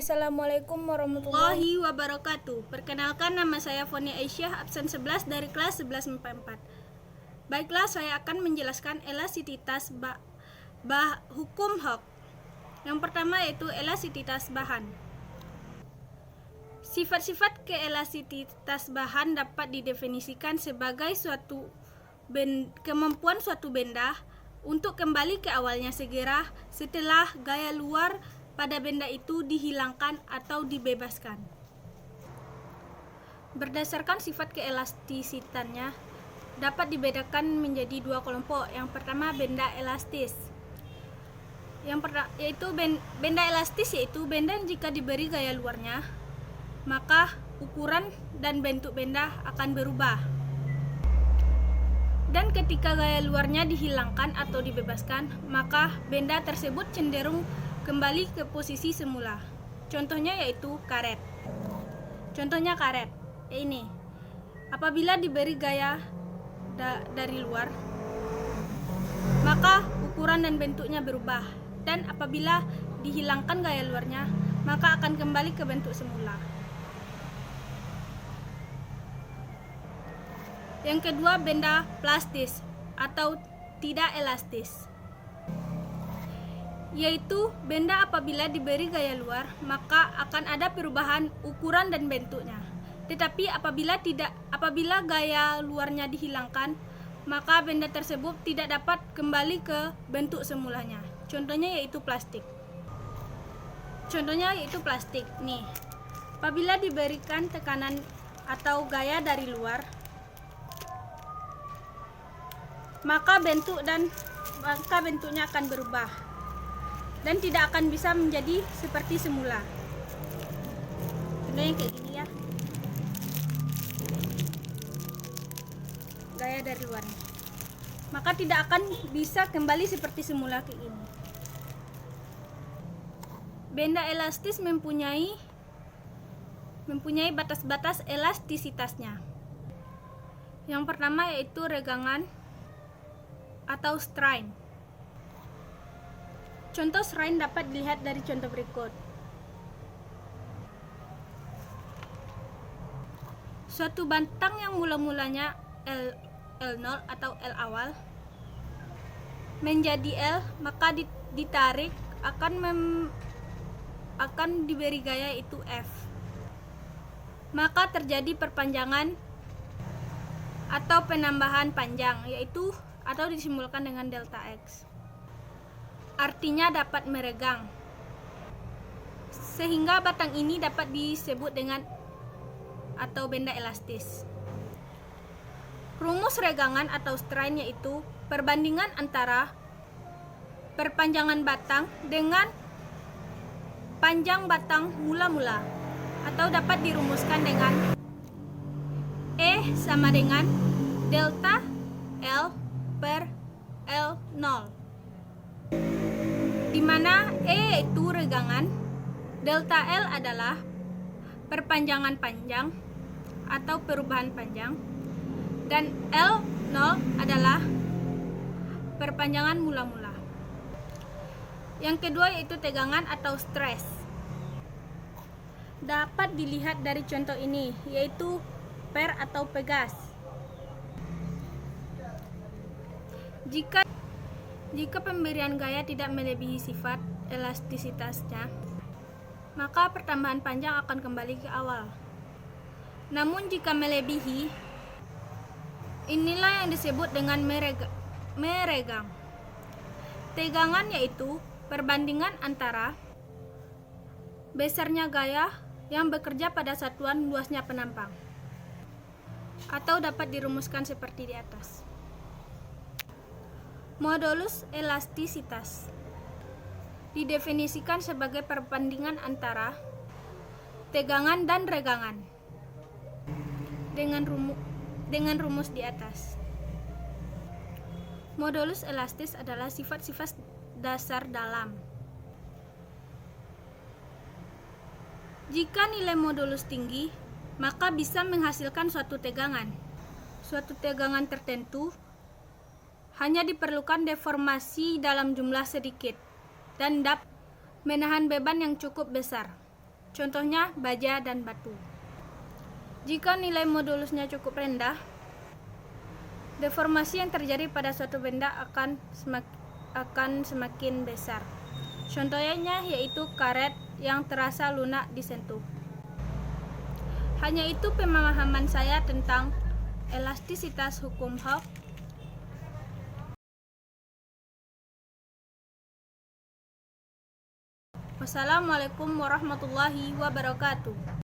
Assalamualaikum warahmatullahi wabarakatuh. Perkenalkan, nama saya Foni Aisyah, absen 11 dari kelas 11 4. Baiklah, saya akan menjelaskan elastisitas hukum Hooke. Yang pertama yaitu elastisitas bahan. Sifat-sifat keelastisitas bahan dapat didefinisikan sebagai kemampuan suatu benda untuk kembali ke awalnya segera setelah gaya luar pada benda itu dihilangkan atau dibebaskan. Berdasarkan sifat keelastisitannya, dapat dibedakan menjadi dua kelompok. Yang pertama, benda elastis. Benda elastis yaitu benda yang jika diberi gaya luarnya, maka ukuran dan bentuk benda akan berubah. Dan ketika gaya luarnya dihilangkan atau dibebaskan, maka benda tersebut cenderung kembali ke posisi semula. Contohnya yaitu karet. Ini. Apabila diberi gaya dari luar, maka ukuran dan bentuknya berubah. Dan apabila dihilangkan gaya luarnya, maka akan kembali ke bentuk semula. Yang kedua, benda plastis atau tidak elastis, yaitu benda apabila diberi gaya luar, maka akan ada perubahan ukuran dan bentuknya. Tetapi apabila gaya luarnya dihilangkan, maka benda tersebut tidak dapat kembali ke bentuk semulanya. Contohnya yaitu plastik. Nih. Apabila diberikan tekanan atau gaya dari luar, maka bentuknya akan berubah dan tidak akan bisa menjadi seperti semula. Contohnya kayak gini ya, gaya dari luarnya, maka tidak akan bisa kembali seperti semula kayak gini. Benda elastis mempunyai batas-batas elastisitasnya. Yang pertama yaitu regangan atau strain. Contoh strain dapat dilihat dari contoh berikut. Suatu batang yang mula-mulanya L0 atau L awal menjadi L, maka ditarik akan diberi gaya itu F. Maka terjadi perpanjangan atau penambahan panjang, yaitu atau disimbolkan dengan delta X. Artinya dapat meregang, sehingga batang ini dapat disebut dengan atau benda elastis. Rumus regangan atau strain yaitu perbandingan antara perpanjangan batang dengan panjang batang mula-mula, atau dapat dirumuskan dengan E sama dengan delta L per L0, di mana E yaitu regangan, delta L adalah perpanjangan panjang atau perubahan panjang, dan L0 adalah perpanjangan mula-mula. Yang kedua yaitu tegangan atau stres. Dapat dilihat dari contoh ini, yaitu per atau pegas. Jika pemberian gaya tidak melebihi sifat elastisitasnya, maka pertambahan panjang akan kembali ke awal. Namun jika melebihi, inilah yang disebut dengan meregang. Tegangan yaitu perbandingan antara besarnya gaya yang bekerja pada satuan luasnya penampang, atau dapat dirumuskan seperti di atas. Modulus elastisitas didefinisikan sebagai perbandingan antara tegangan dan regangan dengan rumus di atas. Modulus elastis adalah sifat-sifat dasar dalam. Jika nilai modulus tinggi, maka bisa menghasilkan suatu tegangan. Suatu tegangan tertentu hanya diperlukan deformasi dalam jumlah sedikit dan dapat menahan beban yang cukup besar. contohnya baja dan batu. Jika nilai modulusnya cukup rendah, deformasi yang terjadi pada suatu benda akan semakin besar. Contohnya yaitu karet yang terasa lunak disentuh. Hanya itu pemahaman saya tentang elastisitas hukum Hooke. Wassalamualaikum warahmatullahi wabarakatuh.